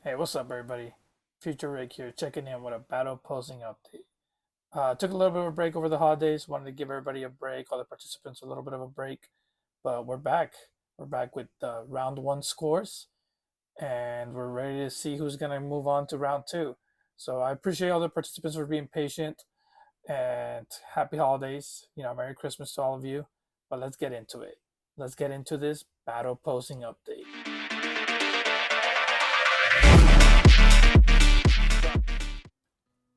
Hey, what's up, everybody? Future Rick here, checking in with a battle posing update. Took a little bit of a break over the holidays. Wanted to give everybody a break, all the participants a little bit of a break, but we're back. We're back with round one scores, and we're ready to see who's gonna move on to round two. So I appreciate all the participants for being patient, and happy holidays. Merry Christmas to all of you. But let's get into it. Let's get into this battle posing update.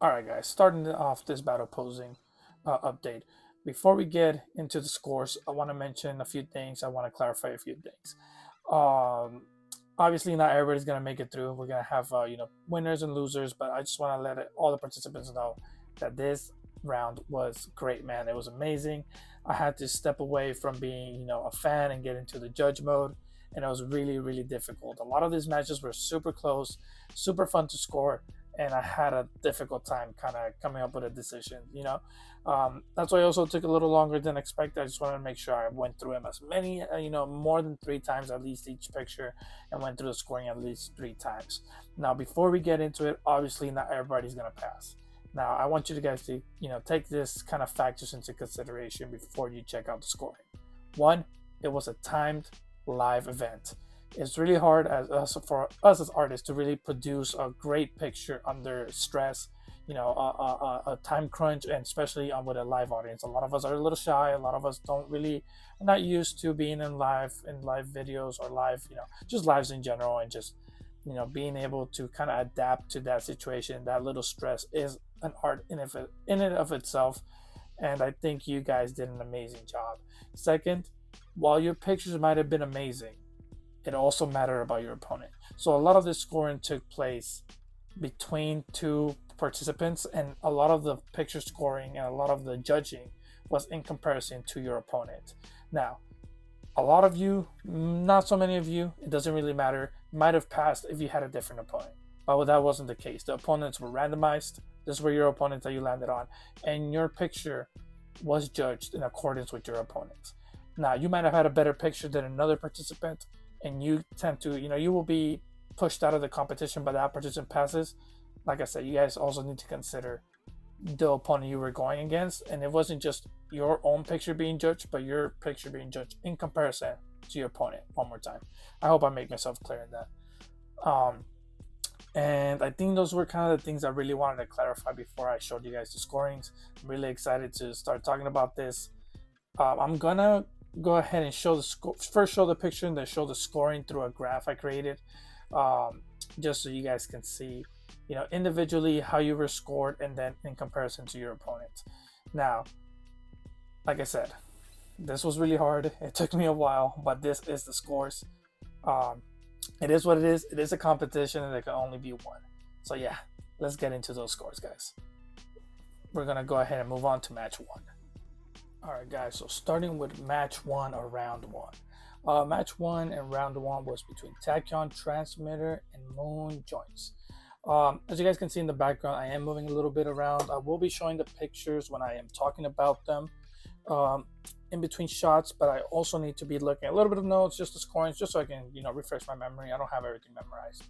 All right, guys, starting off this battle posing update. Before we get into the scores, I want to mention a few things. I want to clarify a few things. Um, Obviously, not everybody's gonna make it through. We're gonna have winners and losers, but I just want to let all the participants know that this round was great, man. It was amazing. I had to step away from being a fan and get into the judge mode, and it was really really difficult. A lot of these matches were super close, super fun to score, and I had a difficult time kind of coming up with a decision. That's why it also took a little longer than expected. I just wanted to make sure I went through them as many, more than three times at least each picture, and went through the scoring at least three times. Now, before we get into it, obviously not everybody's gonna pass. Now, I want you guys to, take this kind of factors into consideration before you check out the scoring. One, it was a timed live event. It's really hard for us as artists to really produce a great picture under stress, a time crunch, and especially with a live audience. A lot of us are a little shy. A lot of us don't really are not used to being in live videos or live, just lives in general, and just being able to kind of adapt to that situation. That little stress is an art in it of itself, and I think you guys did an amazing job. Second, while your pictures might have been amazing, it also mattered about your opponent. So a lot of the scoring took place between two participants, and a lot of the picture scoring and a lot of the judging was in comparison to your opponent. Now, a lot of you, not so many of you, it doesn't really matter, might have passed if you had a different opponent. But that wasn't the case. The opponents were randomized. This were your opponents that you landed on, and your picture was judged in accordance with your opponents. Now, you might have had a better picture than another participant, and you tend to, you will be pushed out of the competition by that participant passes. Like I said, you guys also need to consider the opponent you were going against, and it wasn't just your own picture being judged, but your picture being judged in comparison to your opponent. One more time, I hope I make myself clear in that. And I think those were kind of the things I really wanted to clarify before I showed you guys the scorings. I'm really excited to start talking about this. I'm gonna go ahead and show the first show the picture and then show the scoring through a graph I created, just so you guys can see individually how you were scored and then in comparison to your opponent. Now, like I said, this was really hard. It took me a while, but this is the scores. um, it is what it is. It is a competition and there can only be one. So yeah, let's get into those scores, guys. We're gonna go ahead and move on to match one. All right, guys, so starting with match one or round one. Match one and round one was between Tachyon Transmitter and Moon Joints. As you guys can see in the background, I am moving a little bit around. I will be showing the pictures when I am talking about them in between shots, but I also need to be looking at a little bit of notes, just the scorings, just so I can, refresh my memory. I don't have everything memorized.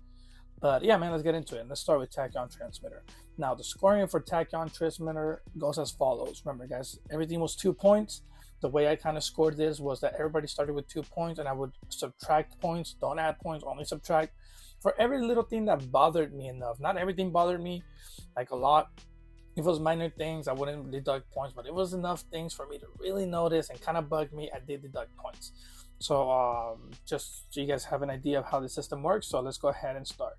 But yeah, man, let's get into it. Let's start with Tachyon Transmitter. Now, the scoring for Tachyon Transmitter goes as follows. Remember, guys, everything was 2 points. The way I kind of scored this was that everybody started with 2 points, and I would subtract points. Don't add points, only subtract. For every little thing that bothered me enough. Not everything bothered me, like a lot. If it was minor things, I wouldn't deduct points, but it was enough things for me to really notice and kind of bug me. I did deduct points. So just so you guys have an idea of how the system works, so let's go ahead and start.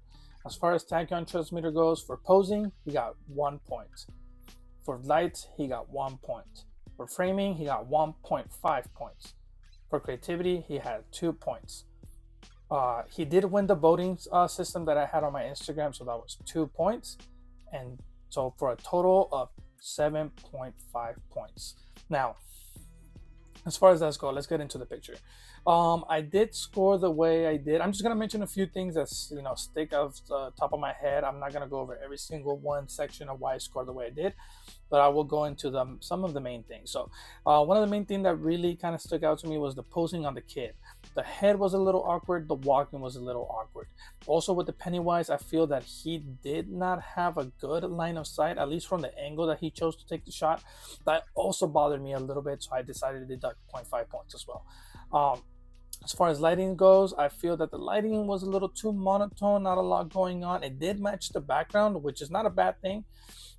As far as Tachyon Transmitter goes, for posing, he got 1 point. For light, he got 1 point. For framing, he got 1.5 points. For creativity, he had 2 points. He did win the voting system that I had on my Instagram, so that was 2 points. And so for a total of 7.5 points. Now, as far as that goes, let's get into the picture. I did score the way I did. I'm just gonna mention a few things that stick off the top of my head. I'm not gonna go over every single one section of why I scored the way I did, but I will go into some of the main things. So one of the main things that really kind of stuck out to me was the posing on the kid. The head was a little awkward. The walking was a little awkward. Also with the Pennywise, I feel that he did not have a good line of sight, at least from the angle that he chose to take the shot. That also bothered me a little bit, so I decided to deduct 0.5 points as well. As far as lighting goes, I feel that the lighting was a little too monotone, not a lot going on. It did match the background, which is not a bad thing.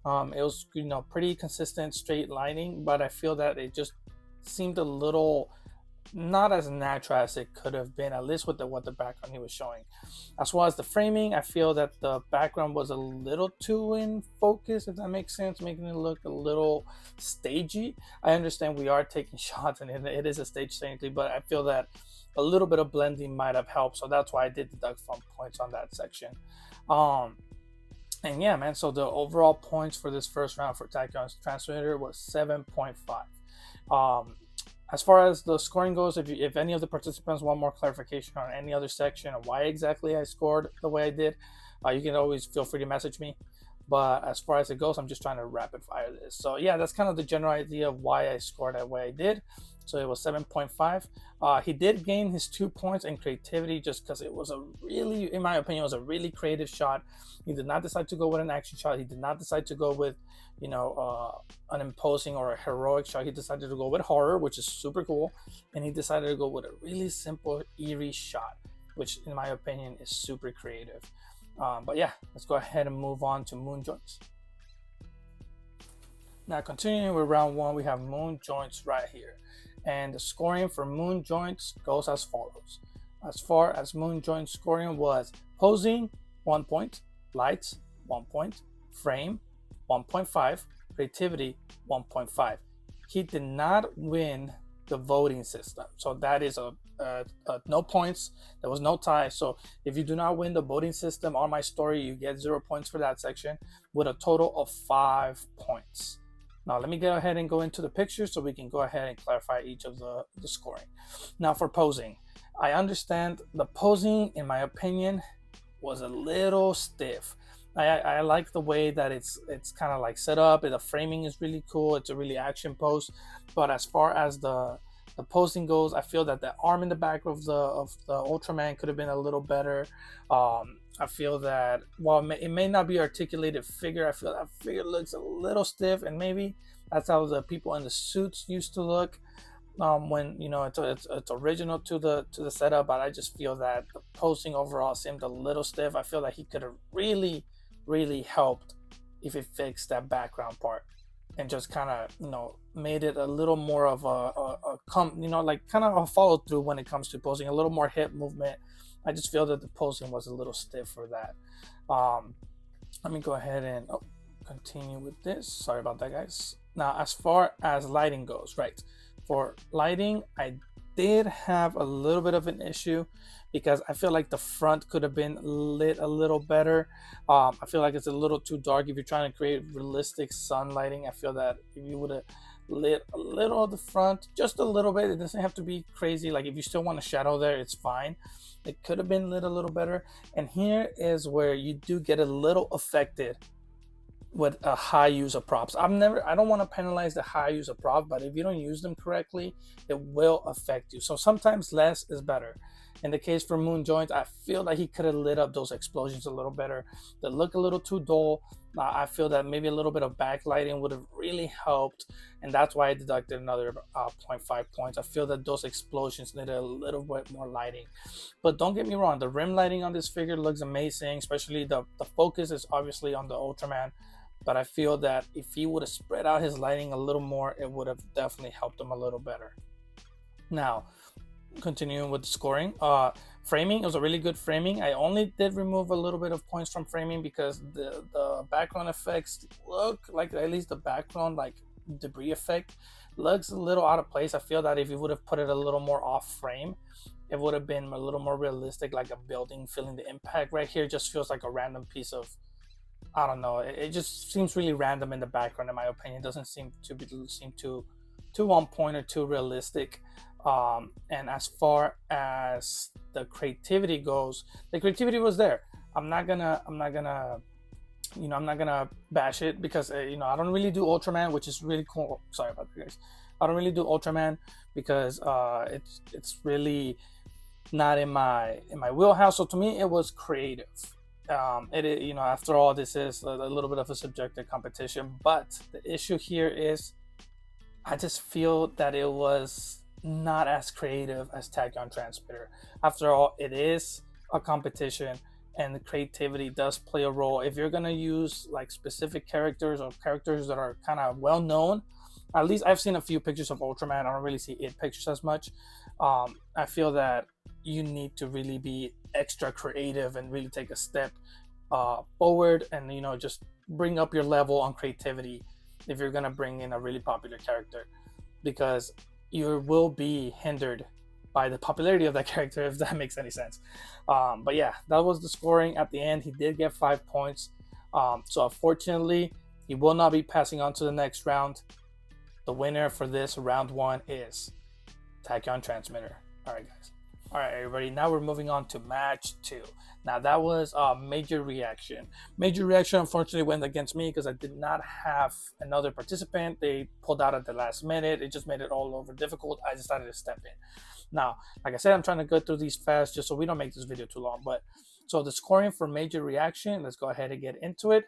It was, pretty consistent, straight lighting, but I feel that it just seemed a little not as natural as it could have been, at least with what the background he was showing. As well as the framing, I feel that the background was a little too in focus, if that makes sense, making it look a little stagey. I understand we are taking shots and it is a stage technically, but I feel that a little bit of blending might have helped, so that's why I did deduct some points on that section. And yeah, man, so the overall points for this first round for Tachyon's Transmitter was 7.5. As far as the scoring goes, if any of the participants want more clarification on any other section or why exactly I scored the way I did, you can always feel free to message me. But as far as it goes, I'm just trying to rapid fire this. So yeah, that's kind of the general idea of why I scored that way I did. So it was 7.5. He did gain his 2 points in creativity just because it was a really, in my opinion, it was a really creative shot. He did not decide to go with an action shot. He did not decide to go with, an imposing or a heroic shot. He decided to go with horror, which is super cool. And he decided to go with a really simple, eerie shot, which in my opinion is super creative. But yeah, let's go ahead and move on to moon joints. Now continuing with round one, we have moon joints right here. And the scoring for moon joints goes as follows. As far as moon joint scoring was Posin, 1 point, lights, 1 point, frame, 1.5, creativity, 1.5. He did not win the voting system. So that is a no points. There was no tie. So if you do not win the voting system on my story, you get 0 points for that section with a total of 5 points. Now let me go ahead and go into the picture so we can go ahead and clarify each of the scoring. Now for posing, I understand the posing, in my opinion, was a little stiff. I like the way that it's kind of like set up. The framing is really cool. It's a really action pose. But as far as the posing goes, I feel that the arm in the back of the Ultraman could have been a little better. I feel that while it may not be articulated figure, I feel that figure looks a little stiff, and maybe that's how the people in the suits used to look when it's original to the setup. But I just feel that the posing overall seemed a little stiff. I feel that he could have really helped if he fixed that background part and just kind of made it a little more of kind of a follow through when it comes to posing, a little more hip movement. I just feel that the posing was a little stiff for that. Let me go ahead and continue with this. Sorry about that, guys. Now, as far as lighting goes, right? For lighting, I did have a little bit of an issue because I feel like the front could have been lit a little better. I feel like it's a little too dark. If you're trying to create realistic sun lighting, I feel that if you would have lit a little of the front, just a little bit, it doesn't have to be crazy. Like if you still want a shadow there, it's fine. It could have been lit a little better. And here is where you do get a little affected with a high use of props. I don't want to penalize the high use of props, but if you don't use them correctly, it will affect you. So sometimes less is better. In the case for moon joints, I feel like he could have lit up those explosions a little better. They look a little too dull. I feel that maybe a little bit of backlighting would have really helped, and that's why I deducted another 0.5 points. I feel that those explosions needed a little bit more lighting. But don't get me wrong, the rim lighting on this figure looks amazing, especially the focus is obviously on the Ultraman. But I feel that if he would have spread out his lighting a little more, it would have definitely helped him a little better. Now, continuing with the scoring, framing, it was a really good framing. I only did remove a little bit of points from framing because the background effects look like, at least the background like debris effect looks a little out of place. I feel that if you would have put it a little more off frame, it would have been a little more realistic, like a building feeling the impact. Right here just feels like a random piece of, I don't know, it just seems really random in the background, in my opinion. It doesn't seem too on point or too realistic. And as far as the creativity goes, the creativity was there. I'm not gonna bash it because I don't really do Ultraman, which is really cool. Sorry about that, guys. I don't really do Ultraman because it's really not in my wheelhouse. So to me, it was creative. After all, this is a little bit of a subjective competition, but the issue here is I just feel that it was not as creative as Tachyon Transmitter. After all, it is a competition, and the creativity does play a role. If you're gonna use like specific characters or characters that are kind of well known, at least I've seen a few pictures of Ultraman. I don't really see it pictures as much. I feel that you need to really be extra creative and really take a step forward, and just bring up your level on creativity if you're gonna bring in a really popular character, because you will be hindered by the popularity of that character, if that makes any sense. But yeah, that was the scoring at the end. He did get 5 points. So unfortunately, he will not be passing on to the next round. The winner for this round one is Tachyon Transmitter. All right, guys. All right, everybody. Now we're moving on to match 2. Now that was Major Reaction. Major Reaction unfortunately went against me because I did not have another participant. They pulled out at the last minute. It just made it all over difficult. I decided to step in. Now, like I said, I'm trying to go through these fast just so we don't make this video too long. But so the scoring for Major Reaction, let's go ahead and get into it.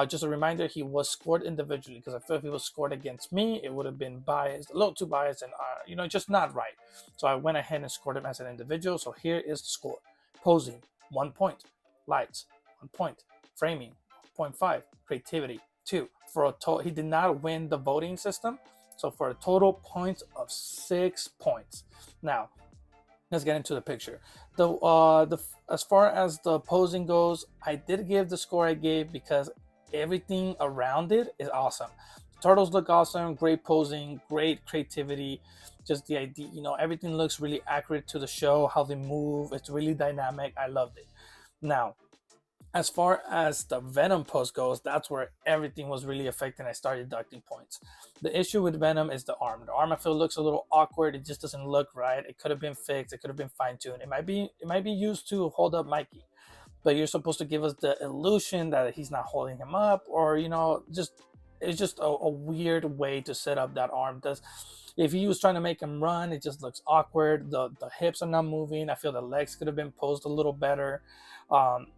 Just a reminder, he was scored individually, because I feel if he was scored against me, it would have been biased, a little too biased, and just not right. So I went ahead and scored him as an individual. So here is the score. Posin, 1 point. Lights, 1 point. Framing, 0.5. Creativity, 2. For a total, he did not win the voting system. So for a total points of 6 points. Now, let's get into the picture. As far as the posing goes, I did give the score I gave because everything around it is awesome. The turtles look awesome, great posing, great creativity. Just the idea, everything looks really accurate to the show, how they move. It's really dynamic. I loved it. Now, as far as the Venom pose goes, that's where everything was really affecting. I started deducting points. The issue with Venom is the arm. The arm, I feel, looks a little awkward. It just doesn't look right. It could have been fixed. It could have been fine-tuned. It might be used to hold up Mikey, but you're supposed to give us the illusion that he's not holding him up, or it's just a weird way to set up that arm. If he was trying to make him run, it just looks awkward. The hips are not moving. I feel the legs could have been posed a little better.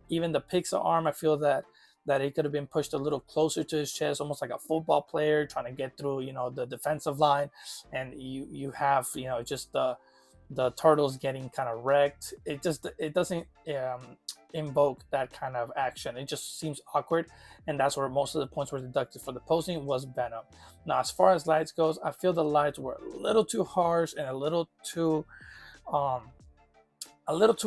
Even the pixel arm, I feel that it could have been pushed a little closer to his chest, almost like a football player trying to get through, the defensive line, and you have, just the turtles getting kind of wrecked. It doesn't invoke that kind of action. It just seems awkward, and that's where most of the points were deducted for the posing was Venom. Now, as far as lights goes, I feel the lights were a little too harsh and a little too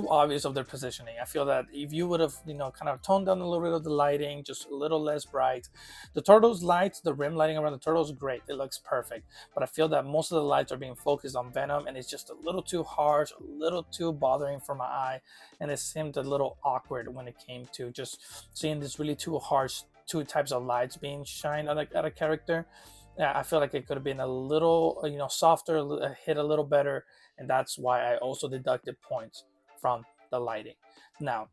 obvious of their positioning. I feel that if you would have, kind of toned down a little bit of the lighting, just a little less bright. The turtles lights, the rim lighting around the turtles, great. It looks perfect. But I feel that most of the lights are being focused on Venom, and it's just a little too harsh, a little too bothering for my eye. And it seemed a little awkward when it came to just seeing this really too harsh, two types of lights being shined at a character. I feel like it could have been a little, softer, hit a little better, and that's why I also deducted points from the lighting. Now,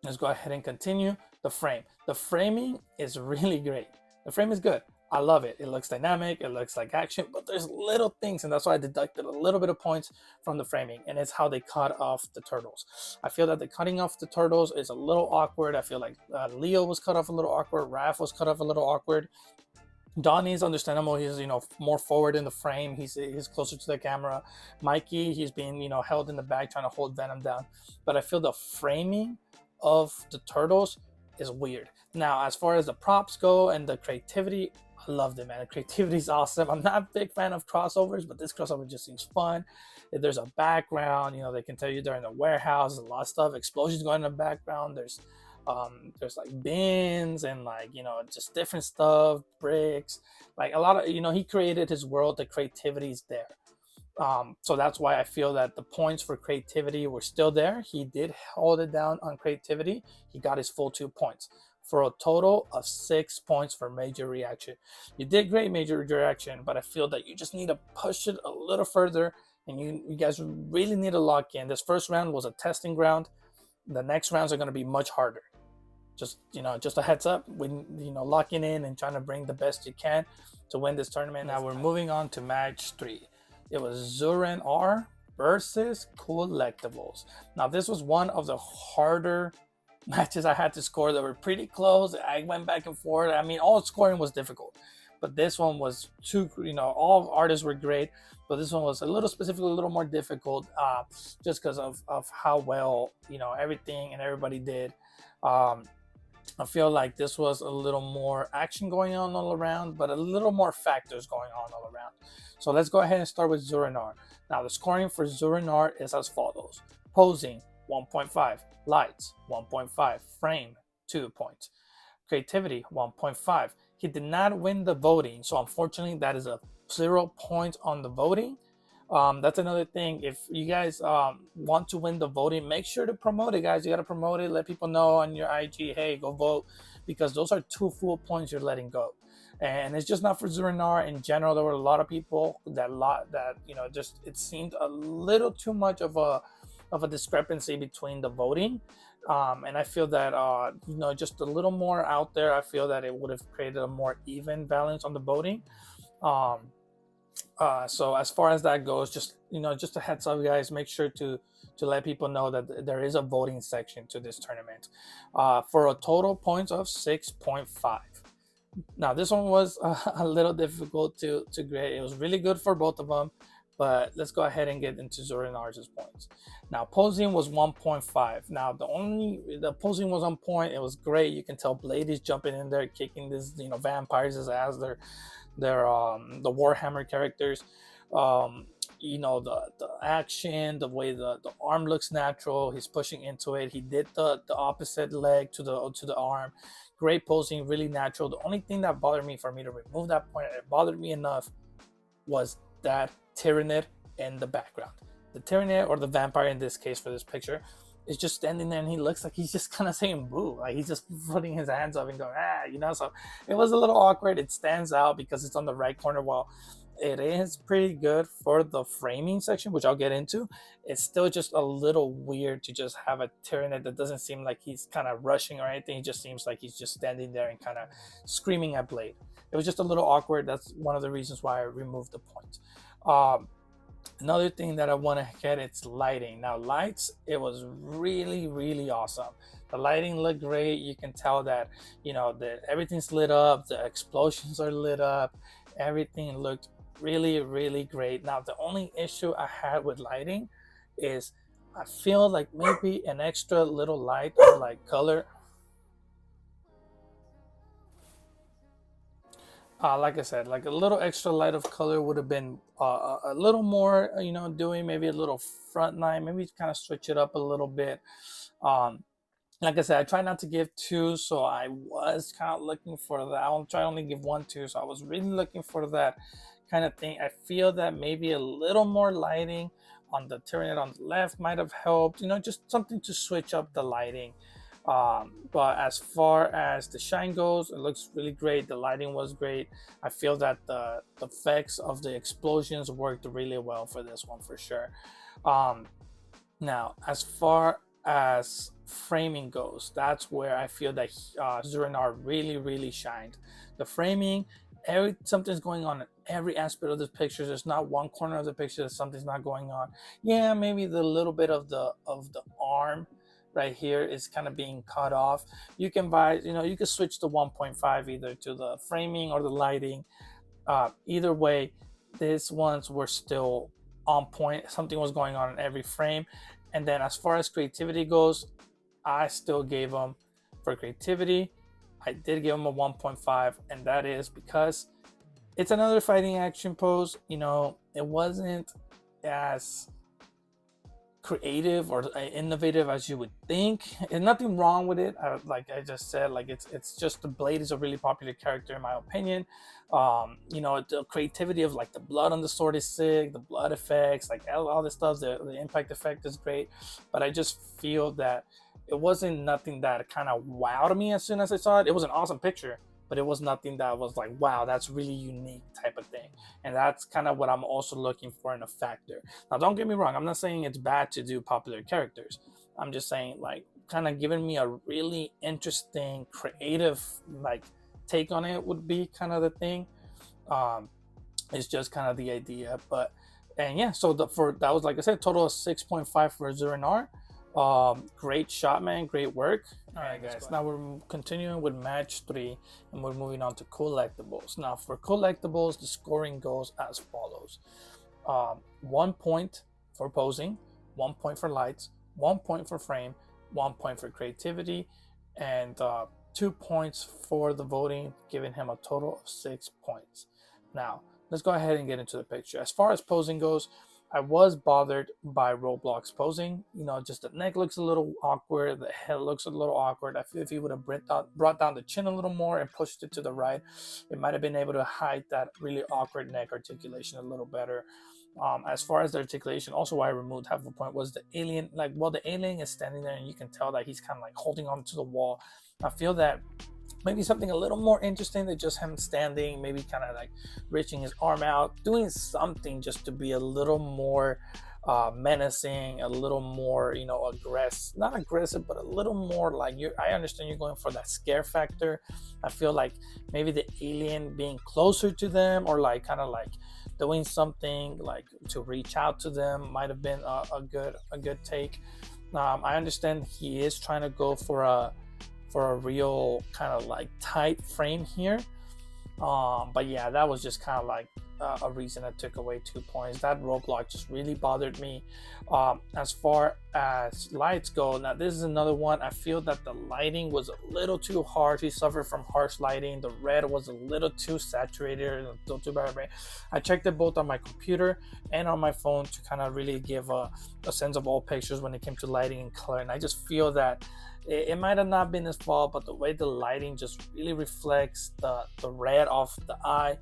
let's go ahead and continue. The frame. The framing is really great. The frame is good. I love it. It looks dynamic. It looks like action, but there's little things, and that's why I deducted a little bit of points from the framing, and it's how they cut off the turtles. I feel that the cutting off the turtles is a little awkward. I feel like Leo was cut off a little awkward. Raph was cut off a little awkward. Donnie's understandable. He's more forward in the frame. He's closer to the camera. Mikey, he's being held in the back trying to hold Venom down. But I feel the framing of the turtles is weird. Now, as far as the props go and the creativity, I loved it, man. The creativity is awesome. I'm not a big fan of crossovers, but this crossover just seems fun. If there's a background, they can tell you they're in the warehouse. There's a lot of stuff. Explosions going in the background. There's like bins and just different stuff, bricks, like a lot of he created his world. The creativity is there, so that's why I feel that the points for creativity were still there. He did hold it down on creativity. He got his full 2 points for a total of 6 points for Major Reaction. You did great, Major Reaction, but I feel that you just need to push it a little further, and you guys really need to lock in. This first round was a testing ground. The next rounds are going to be much harder. Just a heads up when locking in and trying to bring the best you can to win this tournament. Now we're moving on to match 3. It was Zuren R versus collectibles. Now, this was one of the harder matches I had to score. That were pretty close. I went back and forth. I mean, all scoring was difficult, but this one was too. All artists were great, but this one was a little specifically a little more difficult, just because of how well everything and everybody did. Um, I feel like this was a little more action going on all around, but a little more factors going on all around. So let's go ahead and start with Zurinar. Now, the scoring for Zurinar is as follows: Posing, 1.5; Lights, 1.5; Frame, 2 points; Creativity, 1.5. He did not win the voting, so unfortunately, that is a 0 point on the voting. That's another thing. If you guys want to win the voting, make sure to promote it, guys. You got to promote it. Let people know on your IG, hey, go vote, because those are 2 full points you're letting go. And it's just not for Zurinar in general. There were a lot of people that just it seemed a little too much of a discrepancy between the voting. And I feel that just a little more out there. I feel that it would have created a more even balance on the voting. So as far as that goes, just a heads up, guys. Make sure to let people know that there is a voting section to this tournament, for a total points of 6.5. Now, this one was a little difficult to grade. It was really good for both of them, but let's go ahead and get into Zorinar's points. Now, Posin was 1.5. Now, the Posin was on point. It was great. You can tell Blade is jumping in there, kicking this vampires' ass. They're the Warhammer characters. The action, the way the arm looks natural. He's pushing into it. He did the opposite leg to the arm. Great posing, really natural. The only thing that bothered me, for me to remove that point, it bothered me enough, was that Tyrannid in the background. The Tyrannid, or the vampire in this case for this picture, is just standing there, and he looks like he's just kind of saying boo. Like he's just putting his hands up and going, so it was a little awkward. It stands out because it's on the right corner. While it is pretty good for the framing section, which I'll get into, it's still just a little weird to just have a Tyrannid that doesn't seem like he's kind of rushing or anything. It just seems like he's just standing there and kind of screaming at Blade. It was just a little awkward. That's one of the reasons why I removed the point. Another thing that I want to get, it's lighting. Now, lights, it was really, really awesome. The lighting looked great. You can tell that, everything's lit up. The explosions are lit up. Everything looked really, really great. Now, the only issue I had with lighting is I feel like maybe an extra little light of like color. Like I said, like a little extra light of color would have been a little more, doing maybe a little front line, maybe kind of switch it up a little bit. Like I said, I try not to give 2, so I was kind of looking for that. I'll try only give 1, 2, so I was really looking for that kind of thing. I feel that maybe a little more lighting on the Tyrannid on the left might have helped, just something to switch up the lighting. But as far as the shine goes, it looks really great. The lighting was great. I feel that the effects of the explosions worked really well for this one for sure. Now, as far as framing goes, that's where I feel that Zurinar really, really shined. The framing, something's going on in every aspect of this picture. There's not one corner of the picture that something's not going on. Yeah, maybe the little bit of the arm right here is kind of being cut off. You can you can switch to 1.5 either to the framing or the lighting. Either way, these ones were still on point. Something was going on in every frame. And then as far as creativity goes, I still gave them, for creativity, I did give them a 1.5, and that is because it's another fighting action pose. It wasn't as creative or innovative as you would think. And nothing wrong with it. Like I just said, like it's just the Blade is a really popular character in my opinion. The creativity of like the blood on the sword is sick, the blood effects, like all this stuff, the impact effect is great. But I just feel that it wasn't nothing that kind of wowed me as soon as I saw it. It was an awesome picture, but it was nothing that was like, wow, that's really unique type of thing. And that's kind of what I'm also looking for in a factor. Now, don't get me wrong. I'm not saying it's bad to do popular characters. I'm just saying, like, kind of giving me a really interesting, creative, like, take on it would be kind of the thing. It's just kind of the idea. But And yeah, so for that was, like I said, total of 6.5 for Zurinar. Great shot, man. Great work. All right, guys. Now we're continuing with match 3, and we're moving on to collectibles. Now for collectibles, the scoring goes as follows: 1 point for posing, 1 point for lights, 1 point for frame, 1 point for creativity, and 2 points for the voting, giving him a total of 6 points. Now let's go ahead and get into the picture. As far as posing goes, I was bothered by Roblox posing. You know, just the neck looks a little awkward, the head looks a little awkward. I feel if he would have brought down the chin a little more and pushed it to the right, it might have been able to hide that really awkward neck articulation a little better. As far as the articulation, also why I removed half a point was the alien. Like, well, the alien is standing there and you can tell that he's kind of like holding on to the wall. I feel that maybe something a little more interesting than just him standing, maybe kind of like reaching his arm out, doing something just to be a little more menacing, a little more, you know, aggressive, not aggressive, but a little more like I understand you're going for that scare factor. I feel like maybe the alien being closer to them, or like kind of like doing something like to reach out to them, might have been a good take. I understand he is trying to go for a real kind of like tight frame here, but yeah, that was just kind of like a reason I took away 2 points. That roadblock just really bothered me. As far as lights go, now this is another one. I feel that the lighting was a little too harsh. He suffered from harsh lighting. The red was a little too saturated, a little too bad. I checked it both on my computer and on my phone to kind of really give a sense of all pictures when it came to lighting and color, and I just feel that it might have not been his fault, but the way the lighting just really reflects the red off the eye,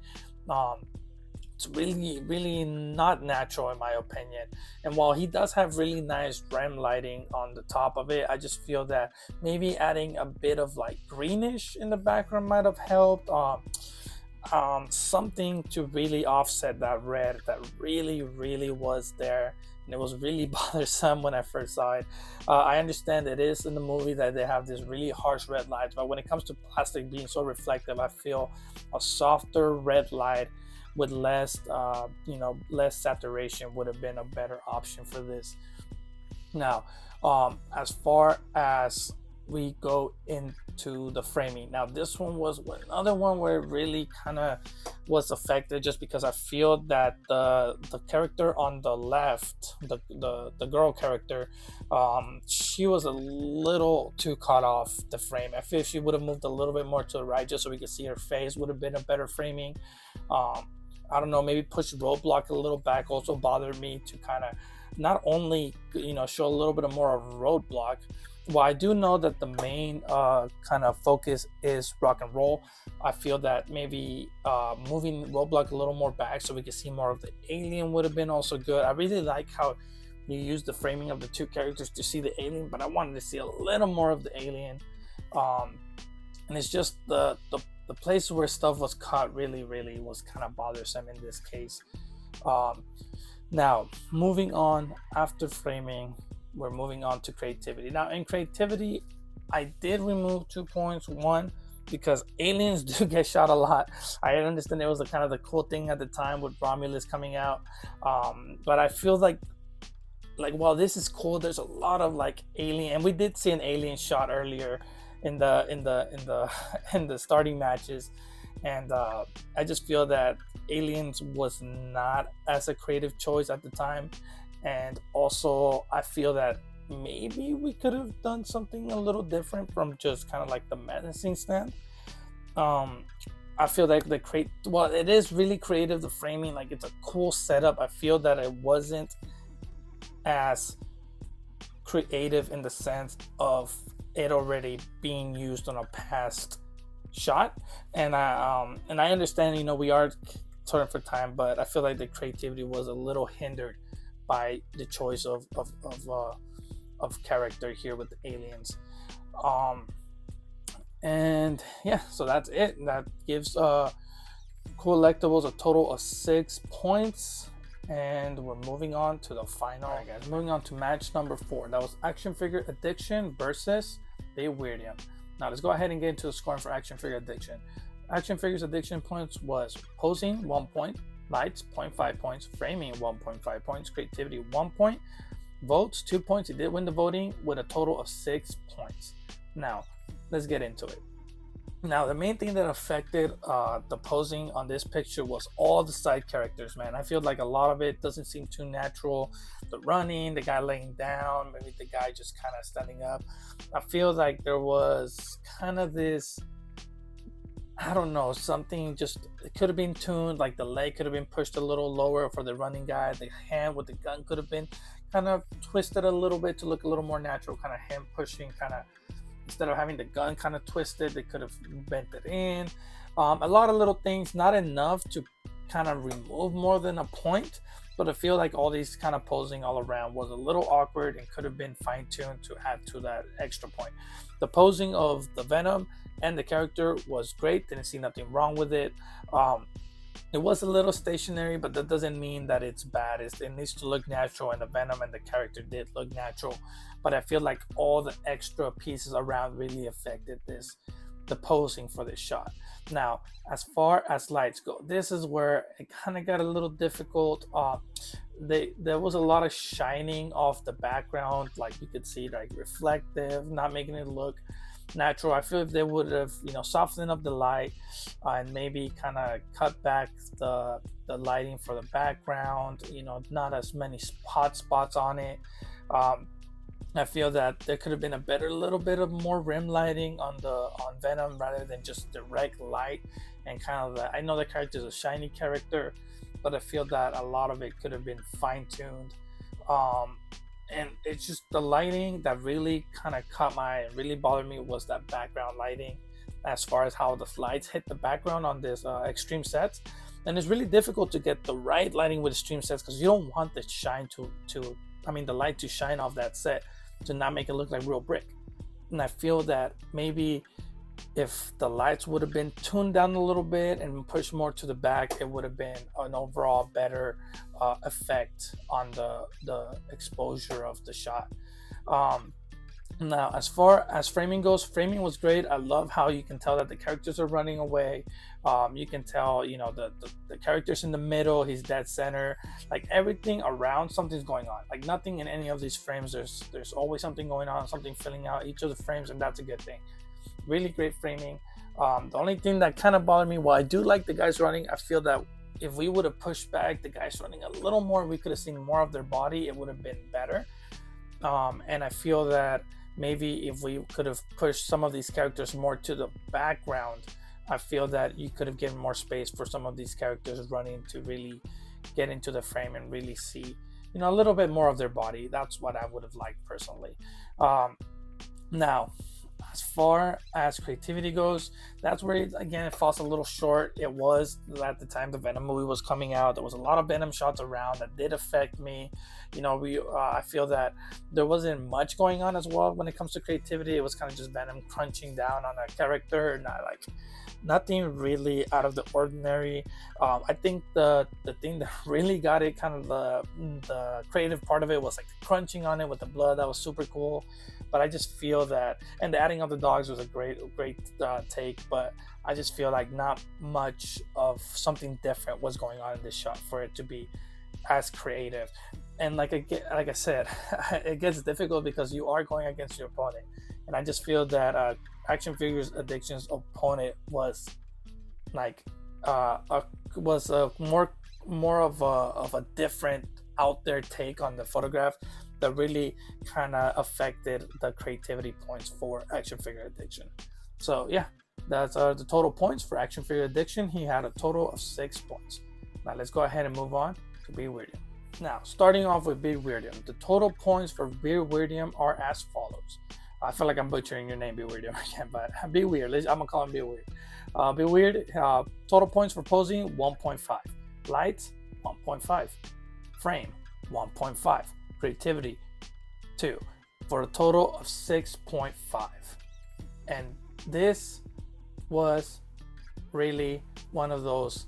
it's really not natural in my opinion. And while he does have really nice REM lighting on the top of it, I just feel that maybe adding a bit of like greenish in the background might have helped. Something to really offset that red that really was there, and it was really bothersome when I first saw it. I understand it is in the movie that they have this really harsh red light, but when it comes to plastic being so reflective, I feel a softer red light with less less saturation would have been a better option for this. Now, as far as we go into the framing, now this one was another one where it really kind of was affected, just because I feel that the character on the left, the girl character, she was a little too cut off the frame. I feel she would have moved a little bit more to the right just so we could see her face, would have been a better framing. I don't know, maybe push roadblock a little back also bothered me to kind of not only, you know, show a little bit of more of roadblock. Well, I do know that the main kind of focus is rock and roll. I feel that maybe moving roadblock a little more back so we can see more of the alien would have been also good. I really like how you use the framing of the two characters to see the alien, but I wanted to see a little more of the alien. And it's just the place where stuff was cut really was kind of bothersome in this case. Now, moving on after framing, we're moving on to creativity. Now, in creativity, I did remove 2 points. One, because aliens do get shot a lot. I understand it was kind of the cool thing at the time with Romulus coming out, but I feel like while this is cool, there's a lot of like alien, and we did see an alien shot earlier in the starting matches, and I just feel that aliens was not as a creative choice at the time. And also I feel that maybe we could have done something a little different from just kind of like the menacing stand. I feel like it is really creative, the framing, like it's a cool setup. I feel that it wasn't as creative in the sense of it already being used on a past shot. And I understand, you know, we are turning for time, but I feel like the creativity was a little hindered by the choice of character here with the aliens. And yeah, so that's it. That gives collectibles a total of 6 points. And we're moving on to the final. All right, guys, moving on to match number 4. That was Action Figure Addiction versus They Weirdium. Now let's go ahead and get into the scoring for Action Figure Addiction. Action Figures Addiction points was Posin 1 point, Lights, 0.5 points. Framing, 1.5 points. Creativity, 1 point. Votes, 2 points. He did win the voting with a total of 6 points. Now, let's get into it. Now, the main thing that affected the posing on this picture was all the side characters, man. I feel like a lot of it doesn't seem too natural. The running, the guy laying down, maybe the guy just kind of standing up. I feel like there was kind of this, I don't know, something just, it could have been tuned, like the leg could have been pushed a little lower for the running guy. The hand with the gun could have been kind of twisted a little bit to look a little more natural, kind of hand pushing, kind of, instead of having the gun kind of twisted, they could have bent it in. A lot of little things, not enough to kind of remove more than a point, but I feel like all these kind of posing all around was a little awkward and could have been fine-tuned to add to that extra point. The posing of the Venom and the character was great. Didn't see nothing wrong with it. It was a little stationary, but that doesn't mean that it's bad. It needs to look natural, and the Venom and the character did look natural. But I feel like all the extra pieces around really affected the posing for this shot. Now, as far as lights go, this is where it kind of got a little difficult. There was a lot of shining off the background, like you could see, like reflective, not making it look natural. I feel if they would have, softened up the light and maybe kind of cut back the lighting for the background, not as many spots on it. I feel that there could have been a little bit of more rim lighting on Venom rather than just direct light, and kind of I know the character is a shiny character, but I feel that a lot of it could have been fine-tuned. And it's just the lighting that really kind of caught my eye and really bothered me was that background lighting, as far as how the lights hit the background on this extreme sets. And it's really difficult to get the right lighting with extreme sets because you don't want the the light to shine off that set to not make it look like real brick. And I feel that maybe if the lights would have been tuned down a little bit and pushed more to the back, it would have been an overall better effect on the exposure of the shot. Now, as far as framing goes, framing was great. I love how you can tell that the characters are running away. You can tell, the characters in the middle, he's dead center. Like everything around, something's going on. Like nothing in any of these frames, there's always something going on, something filling out each of the frames, and that's a good thing. Really great framing. The only thing that kind of bothered me, while I do like the guys running, I feel that if we would have pushed back the guys running a little more, we could have seen more of their body, it would have been better. And I feel that maybe if we could have pushed some of these characters more to the background, I feel that you could have given more space for some of these characters running to really get into the frame and really see, a little bit more of their body. That's what I would have liked personally. Now, as far as creativity goes, that's where it falls a little short. It was at the time the Venom movie was coming out. There was a lot of Venom shots around that did affect me. I feel that there wasn't much going on as well when it comes to creativity. It was kind of just Venom crunching down on a character, nothing really out of the ordinary. I think the thing that really got it, kind of the creative part of it, was like the crunching on it with the blood. That was super cool. But I just feel that, and the adding of the dogs was a great take, but I just feel like not much of something different was going on in this shot for it to be as creative. And like I said, it gets difficult because you are going against your opponent, and I just feel that Action Figures Addiction's opponent was like was more of a different out there take on the photograph that really kind of affected the creativity points for Action Figure Addiction. So yeah, that's the total points for Action Figure Addiction. He had a total of 6 points. Now let's go ahead and move on to Be Weirdium. Now, starting off with Be Weirdium, the total points for Be Weirdium are as follows. I feel like I'm butchering your name, Be Weirdium, again, but Be Weird. I'm gonna call him Be Weird. Be Weird. Total points for posing 1.5. Lights 1.5. Frame 1.5. Creativity 2, for a total of 6.5. And this was really one of those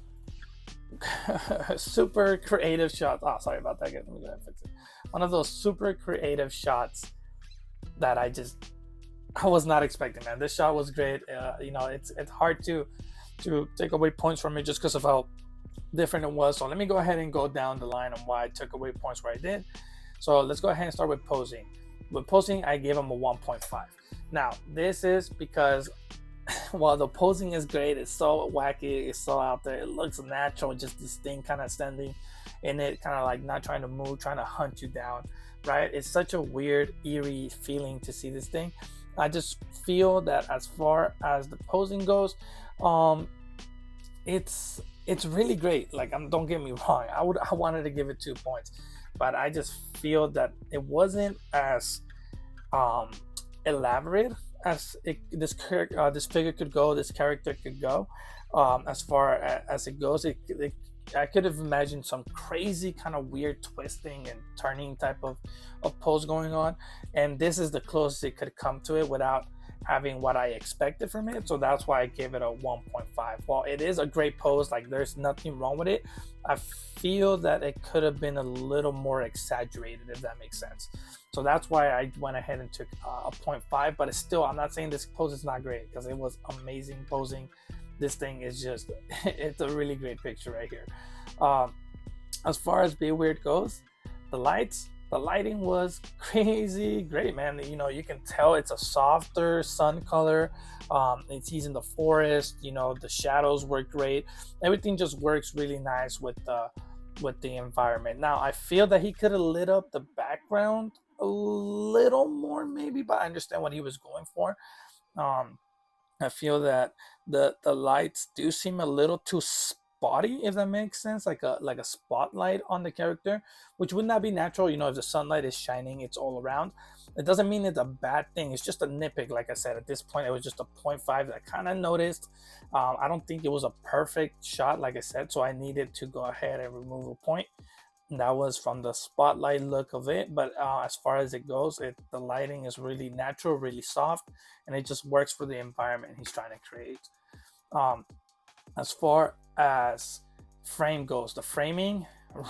super creative shots. Oh, sorry about that. Let me go ahead and fix it. One of those super creative shots that I was not expecting, man. This shot was great. It's hard to take away points from it just because of how different it was. So let me go ahead and go down the line on why I took away points where I did. So let's go ahead and start with posing. With posing, I gave him a 1.5. Now, this is because while the posing is great, it's so wacky, it's so out there, it looks natural, just this thing kind of standing in it, kind of like not trying to move, trying to hunt you down, right? It's such a weird, eerie feeling to see this thing. I just feel that as far as the posing goes, um, it's really great. Like, don't get me wrong, I wanted to give it 2 points, but I just feel that it wasn't as um, elaborate as this figure could go, this character could go. As far as it goes, I could have imagined some crazy kind of weird twisting and turning type of pose going on, and this is the closest it could come to it without having what I expected from it. So that's why I gave it a 1.5. While it is a great pose, like there's nothing wrong with it, I feel that it could have been a little more exaggerated, if that makes sense. So that's why I went ahead and took a 0.5. But it's still, I'm not saying this pose is not great, because it was amazing posing. This thing is just, it's a really great picture right here. Um, as far as Be Weird goes, the lighting was crazy great, man. You know, you can tell it's a softer sun color. He's in the forest. You know, the shadows work great. Everything just works really nice with the environment. Now, I feel that he could have lit up the background a little more, maybe, but I understand what he was going for. Um, I feel that the lights do seem a little too spotty, if that makes sense, like a spotlight on the character, which would not be natural. You know, if the sunlight is shining, it's all around. It doesn't mean it's a bad thing. It's just a nitpick. Like I said, at this point, it was just a 0.5 that I kind of noticed. I don't think it was a perfect shot, like I said, so I needed to go ahead and remove a point. That was from the spotlight look of it. But as far as it goes, the lighting is really natural, really soft, and it just works for the environment he's trying to create. um, as far as frame goes, the framing,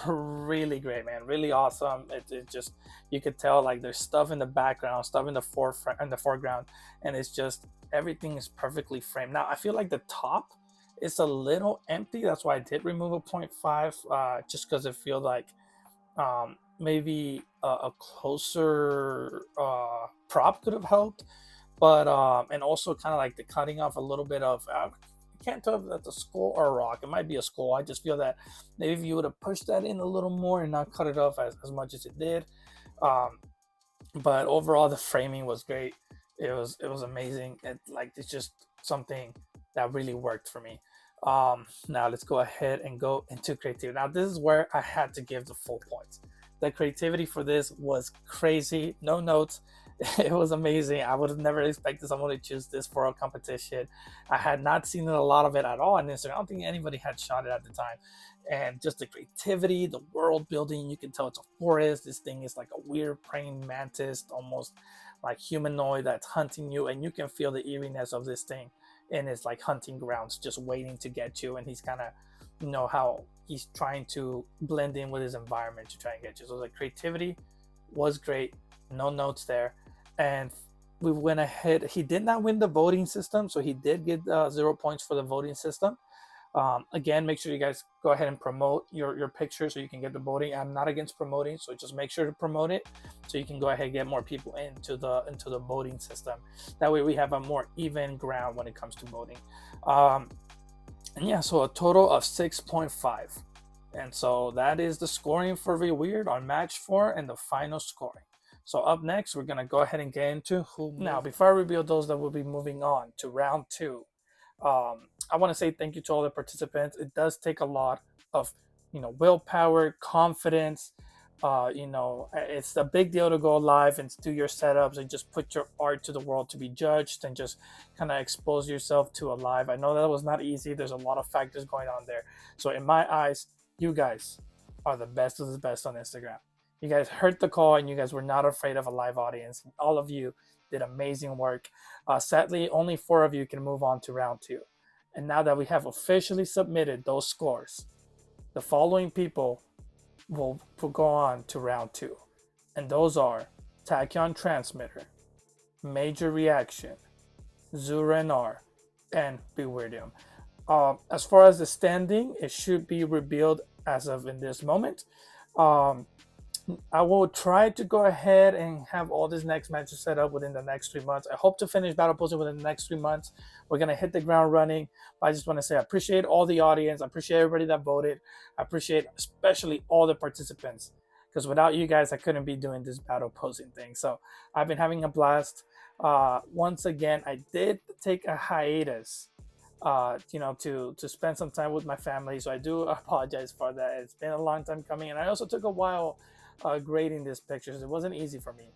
really great, man, really awesome. It just, you could tell like there's stuff in the background, stuff in the foreground, and it's just everything is perfectly framed. Now I feel like the top is a little empty. That's why I did remove a 0.5, just because it feels like maybe a closer prop could have helped. But and also kind of like the cutting off a little bit of, I can't tell if that's a skull or a rock. It might be a skull. I just feel that maybe if you would have pushed that in a little more and not cut it off as much as it did. Um, but overall, the framing was great. It was amazing. It's just something that really worked for me. Now let's go ahead and go into creativity. Now this is where I had to give the full points. The creativity for this was crazy. No notes. It was amazing. I would have never expected someone to choose this for a competition. I had not seen a lot of it at all on Instagram. I don't think anybody had shot it at the time. And just the creativity, the world building, you can tell it's a forest. This thing is like a weird praying mantis, almost like humanoid, that's hunting you, and you can feel the eeriness of this thing in his like hunting grounds, just waiting to get you. And he's kind of, how he's trying to blend in with his environment to try and get you. So the creativity was great. No notes there. And we went ahead. He did not win the voting system, so he did get 0 points for the voting system. Again, make sure you guys go ahead and promote your picture so you can get the voting. I'm not against promoting, so just make sure to promote it so you can go ahead and get more people into the voting system. That way we have a more even ground when it comes to voting. And yeah, so a total of 6.5. And so that is the scoring for Be Weird on match 4 and the final scoring. So up next, we're going to go ahead and get into who. Now, before I reveal those that will be moving on to round 2, I want to say thank you to all the participants. It does take a lot of, willpower, confidence. It's a big deal to go live and do your setups and just put your art to the world to be judged and just kind of expose yourself to a live. I know that was not easy. There's a lot of factors going on there. So in my eyes, you guys are the best of the best on Instagram. You guys heard the call and you guys were not afraid of a live audience. All of you did amazing work. Sadly, only 4 of you can move on to round 2. And now that we have officially submitted those scores, the following people will go on to round 2. And those are Tachyon Transmitter, Major Reaction, Zurenar, and Bewirdium. As far as the standing, it should be revealed as of in this moment. Um, I will try to go ahead and have all these next matches set up within the next 3 months. I hope to finish Battle Posing within the next 3 months. We're gonna hit the ground running. But I just want to say I appreciate all the audience. I appreciate everybody that voted. I appreciate especially all the participants because without you guys, I couldn't be doing this Battle Posing thing. So I've been having a blast. Once again, I did take a hiatus to spend some time with my family. So I do apologize for that. It's been a long time coming, and I also took a while grading these pictures. It wasn't easy for me,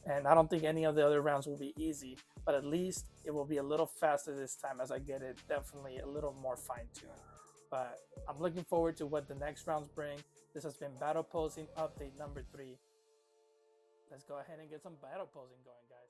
and I don't think any of the other rounds will be easy. But at least it will be a little faster this time as I get it definitely a little more fine tuned. But I'm looking forward to what the next rounds bring. This has been Battle Posing Update number 3. Let's go ahead and get some battle posing going, guys.